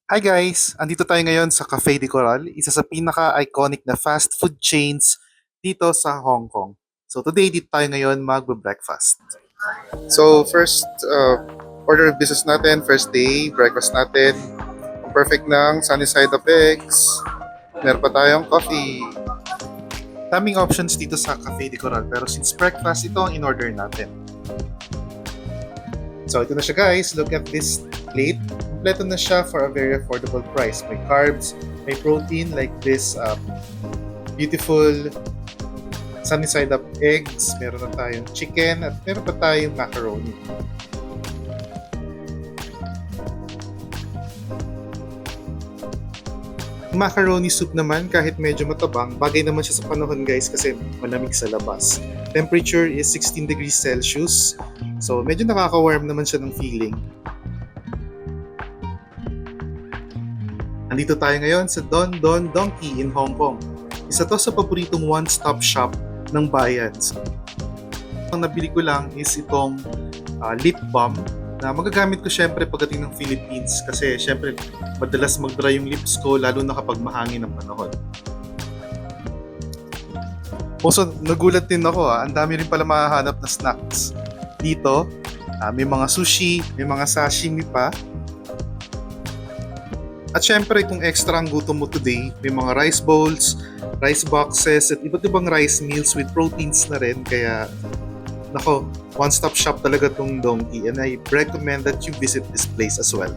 Hi guys! Andito tayo ngayon sa Cafe de Coral, isa sa pinaka-iconic na fast food chains dito sa Hong Kong. So today, dito tayo ngayon magbe-breakfast. So first order of business natin, first day, breakfast natin. Ang perfect ng sunny side up eggs. Meron pa tayong coffee. Daming options dito sa Cafe de Coral pero since breakfast, ito ang in-order natin. So ito na siya guys, look at this plate. Kompleto na siya for a very affordable price. May carbs, may protein like this beautiful sunny side up eggs, meron na tayong chicken, at meron pa tayong macaroni. Macaroni soup naman, kahit medyo matabang, bagay naman siya sa panahon guys kasi malamig sa labas. Temperature is 16 degrees Celsius, so medyo nakaka-warm naman siya ng feeling. Andito tayo ngayon sa Don Don Donki in Hong Kong. Isa to sa paboritong one-stop shop ng bayan. Ang nabili ko lang is itong lip balm na magagamit ko syempre pagdating ng Philippines kasi syempre madalas mag-dry yung lips ko lalo na kapag mahangin ang panahon. Also, nagulat din ako ang dami rin pala mahahanap na snacks. Dito, may mga sushi, may mga sashimi pa. At syempre, kung extra ang gutom mo today, may mga rice bowls, rice boxes, at iba't ibang rice meals with proteins na rin. Kaya, nako, one-stop shop talaga tong Donki, and I recommend that you visit this place as well.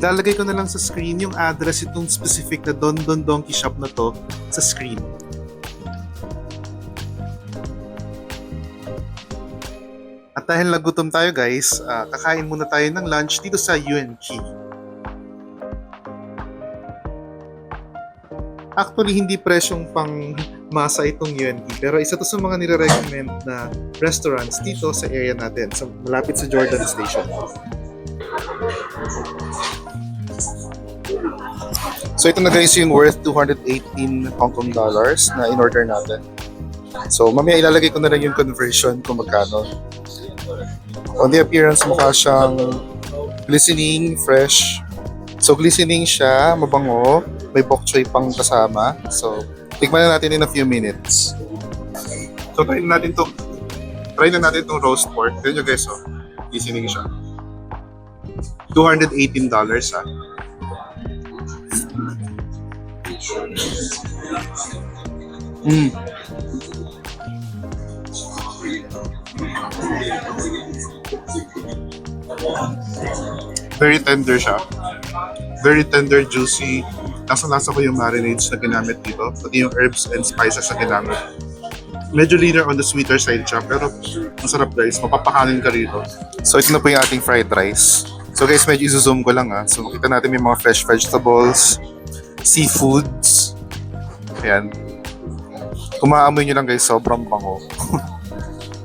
Lalagay ko na lang sa screen yung address itong specific na Don Don Donki shop na to sa screen. At dahil nagutom tayo guys, kakain muna tayo ng lunch dito sa Yuen Chi. Actually, hindi presyong pang masa itong Yuen Chi, pero isa to sa mga nire-recommend na restaurants dito sa area natin, malapit sa Jordan Station. So ito na guys yung worth 218 Hong Kong dollars na in-order natin. So mamaya ilalagay ko na lang yung conversion kung magkano. On the appearance, mukha siyang glistening, fresh. So glistening siya, mabango, may bok choy pang kasama. So tikman na natin in a few minutes. So try na natin itong roast pork. Tignan nyo guys, oh. Glistening siya. $218 ah. Very tender siya. Very tender, juicy. Lasa-lasa ko yung marinades na ginamit dito. Pati yung herbs and spices na ginamit. Medyo leaner on the sweeter side siya. Pero masarap guys. Mapapakanin ka rito. So ito na po yung ating fried rice. So guys, medyo iso-zoom ko lang ha. So makita natin may mga fresh vegetables, seafoods. Ayan. Kung maaamoy nyo lang guys, sobrang bango.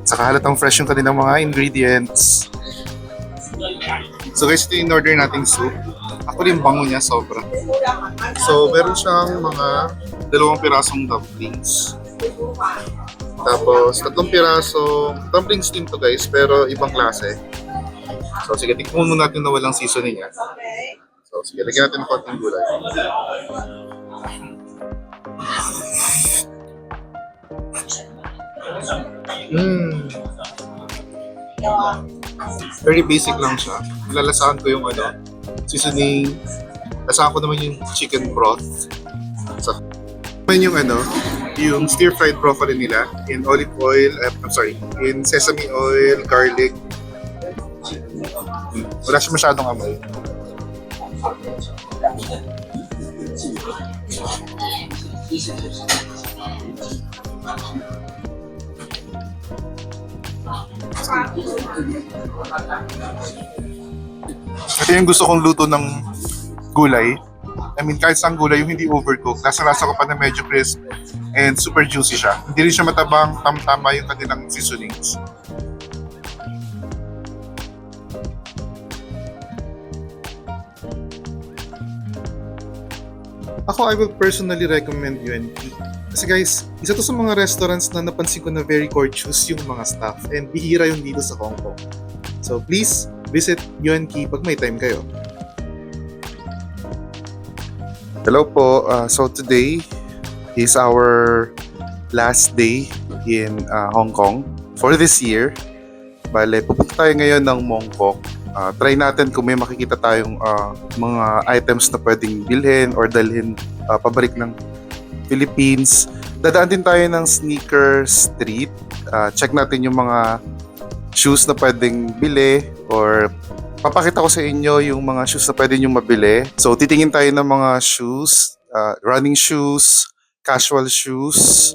Saka halatang fresh yung kanilang mga ingredients. So guys, ito yung in-order nating soup. Actually, yung bango niya sobra. So, meron siyang mga 2 pirasong dumplings. Tapos, 3 pirasong dumplings din to guys, pero ibang klase. So, sige, tikman muna natin na walang seasoning yan. So, sige, lagyan natin ng konting gulay. Very basic lang siya. Lalasahan ko yung seasoning. Lasahan ko naman yung chicken broth. So, yung stir-fried broccoli nila in olive oil, in sesame oil, garlic. Wala siya masyadong amoy. Ito yung gusto kong luto ng gulay. I mean, kahit saan gulay, yung hindi overcooked. Lasa-lasa ko pa na medyo crisp and super juicy siya. Hindi rin siya matabang, tam-tama yung kanilang seasonings. Ako, I will personally recommend UNP. Kasi guys, isa to sa mga restaurants na napansin ko na very courteous yung mga staff and bihira yung dito sa Hong Kong. So please, Visit UNKey pag may time kayo. Hello po. So today is our last day in Hong Kong for this year. Bale, pupunta tayo ngayon ng Mongkok. Try natin kung may makikita tayong mga items na pwedeng bilhin or dalhin pabalik ng Philippines. Dadaan din tayo ng sneaker street. Check natin yung mga shoes na pwedeng bili or papakita ko sa inyo yung mga shoes na pwede nyo mabili. So, titingin tayo ng mga shoes, running shoes, casual shoes,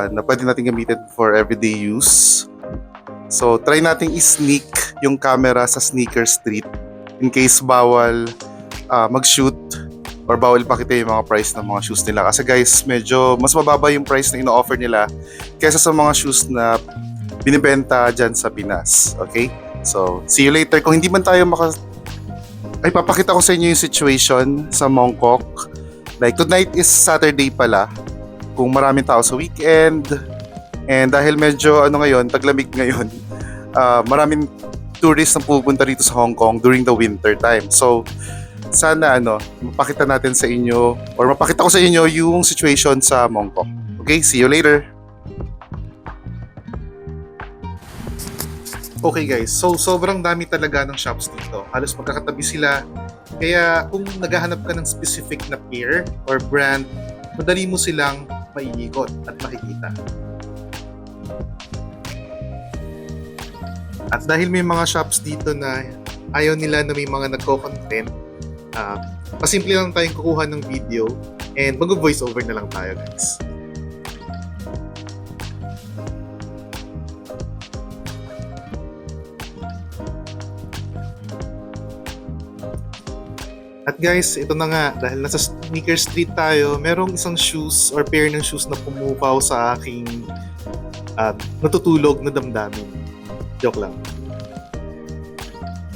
na pwede natin gamitin for everyday use. So, try nating i-sneak yung camera sa sneaker street in case bawal mag-shoot or bawal pakita yung mga price ng mga shoes nila. Kasi guys, medyo mas mababa yung price na ino-offer nila kaysa sa mga shoes na binibenta dyan sa Pinas. Okay? So, see you later. Kung hindi man tayo papakita ko sa inyo yung situation sa Mongkok. Like, tonight is Saturday pala. Kung maraming tao sa weekend. And dahil medyo, ngayon, taglamig ngayon, maraming tourists na pupunta rito sa Hong Kong during the winter time. So, sana, mapakita natin sa inyo, or mapakita ko sa inyo yung situation sa Mongkok. Okay, see you later. Okay guys, so sobrang dami talaga ng shops dito. Halos magkakatabi sila. Kaya kung naghahanap ka ng specific na pair or brand, madali mo silang maiikot at makikita. At dahil may mga shops dito na ayaw nila na may mga nagko-content, pasimple lang tayong kukuha ng video and mag-voice over na lang tayo guys. At guys, ito na nga, dahil nasa sneaker street tayo, merong isang shoes or pair ng shoes na pumukaw sa aking natutulog na damdamin. Joke lang.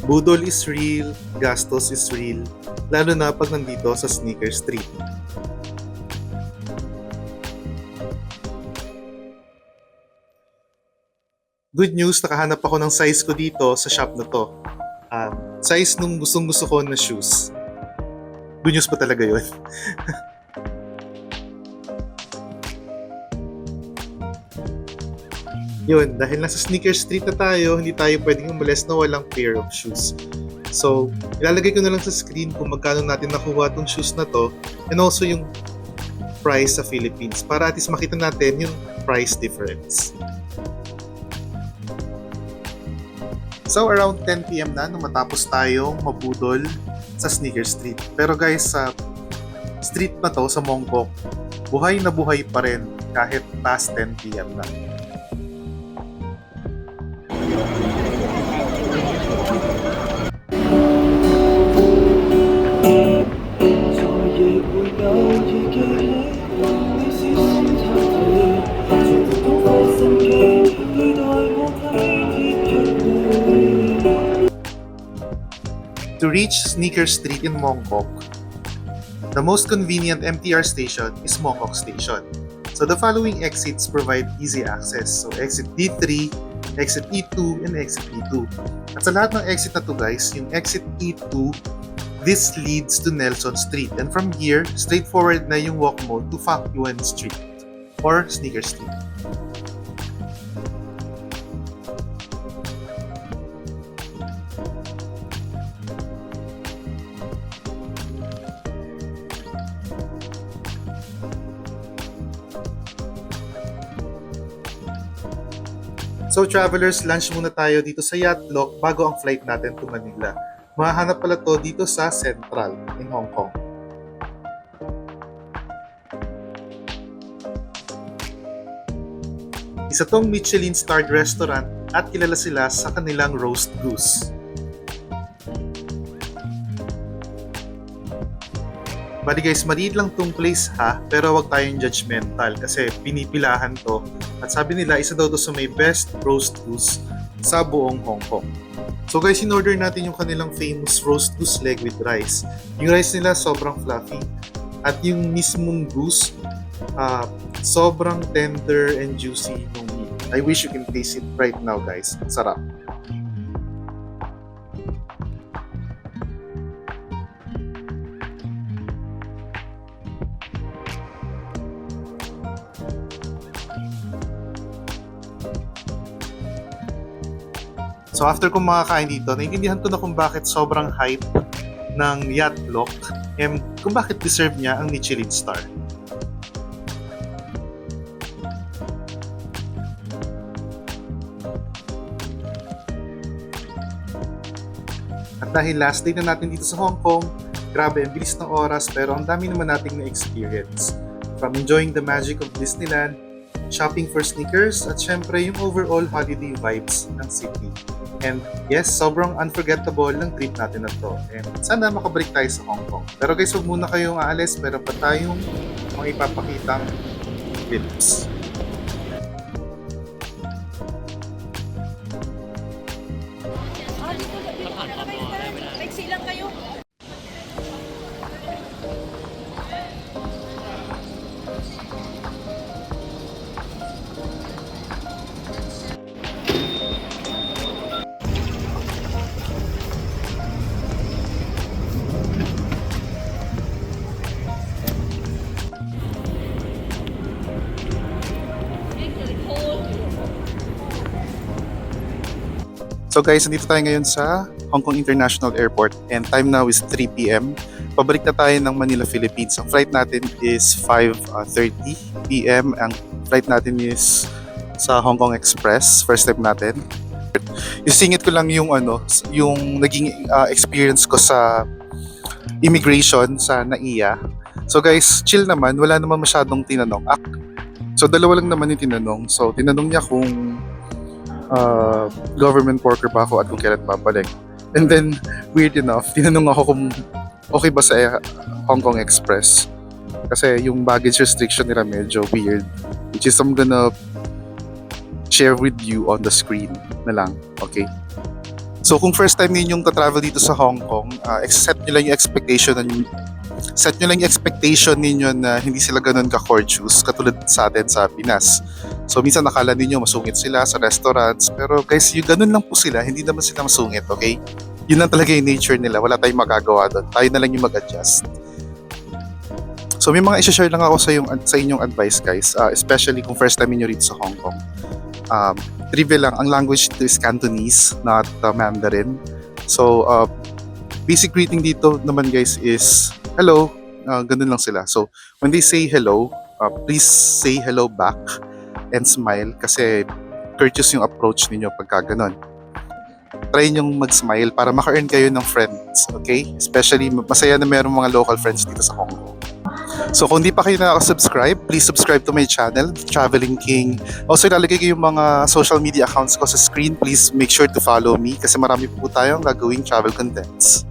Budol is real, gastos is real, lalo na pag nandito sa sneaker street. Good news, nakahanap ako ng size ko dito sa shop na to. Size nung gustong-gusto ko na shoes. Good news pa talaga yun. Yun, dahil nasa sneaker street na tayo, hindi tayo pwedeng umalis na walang pair of shoes. So, ilalagay ko na lang sa screen kung magkano natin nakuha tong shoes na to and also yung price sa Philippines para at least makita natin yung price difference. So, around 10 PM na nung matapos tayong mabudol sa sneaker street. Pero guys, sa street na to, sa Mongkok, buhay na buhay pa rin kahit past 10 PM na. To reach Sneaker Street in Mongkok, the most convenient MTR station is Mongkok Station. So the following exits provide easy access. So exit D3, exit E2, and exit E2. At sa lahat ng exit na to guys, yung exit E2, this leads to Nelson Street. And from here, straightforward na yung walk mo to Fak Yuan Street or Sneaker Street. So travelers, lunch muna tayo dito sa Yacht Lock bago ang flight natin to Manila. Mahahanap pala to dito sa Central in Hong Kong. Isa tong Michelin-starred restaurant at kilala sila sa kanilang roast goose. Bali guys, maliit lang tong place ha, pero wag tayong judgmental kasi pinipilahan to. At sabi nila, isa daw to sa may best roast goose sa buong Hong Kong. So guys, in-order natin yung kanilang famous roast goose leg with rice. Yung rice nila sobrang fluffy. At yung mismong goose, sobrang tender and juicy nung meat. I wish you can taste it right now guys. Sarap. So after kong makakain dito, naiintindihan ko na kung bakit sobrang hype ng Yacht Block and kung bakit deserve niya ang Michelin star. At dahil last day na natin dito sa Hong Kong, grabe, ang bilis ng oras pero ang dami naman nating na-experience. From enjoying the magic of Disneyland, shopping for sneakers, at syempre yung overall holiday vibes ng city. And yes, sobrang unforgettable ng trip natin na to. And sana makabalik tayo sa Hong Kong. Pero guys, huwag muna kayong aalis, meron pa tayong mga ipapakitang clips. Maiksi lang kayo. So guys, nandito tayo ngayon sa Hong Kong International Airport and time now is 3 p.m. Pabalik na tayo ng Manila, Philippines. Ang flight natin is 5:30 p.m. Ang flight natin is sa Hong Kong Express. First time natin. Isingit ko lang yung yung naging experience ko sa immigration sa NAIA. So guys, chill naman. Wala naman masyadong tinanong. So dalawa lang naman yung tinanong. So tinanong niya kung government worker ba ako at kung kailan babalik. And then, weird enough, tinanong ako kung okay ba sa Hong Kong Express. Kasi yung baggage restriction nila medyo weird. Which is I'm gonna share with you on the screen na lang. Okay? So kung first time ninyong ta-travel dito sa Hong Kong, set nyo lang yung expectation ninyo na hindi sila ganun ka-courteous katulad sa atin sa Pinas. So minsan nakala ninyo masungit sila sa restaurants, pero guys, yung ganun lang po sila, hindi naman sila masungit, okay? Yun lang talaga yung nature nila, wala tayong magagawa doon. Tayo na lang yung mag-adjust. So may mga i-share lang ako sa inyong advice guys, especially kung first time niyo rito sa Hong Kong. Trivia lang, ang language dito is Cantonese, not Mandarin. So basic greeting dito naman guys is hello, ganun lang sila. So when they say hello, please say hello back and smile kasi courteous yung approach ninyo pagka ganun. Try nyong mag-smile para maka-earn kayo ng friends, okay? Especially masaya na mayroong mga local friends dito sa Hong Kong. So kung di pa kayo nakaka-subscribe, please subscribe to my channel, Traveling King. Also ilalagay ko yung mga social media accounts ko sa screen. Please make sure to follow me kasi marami po tayong gagawing travel contents.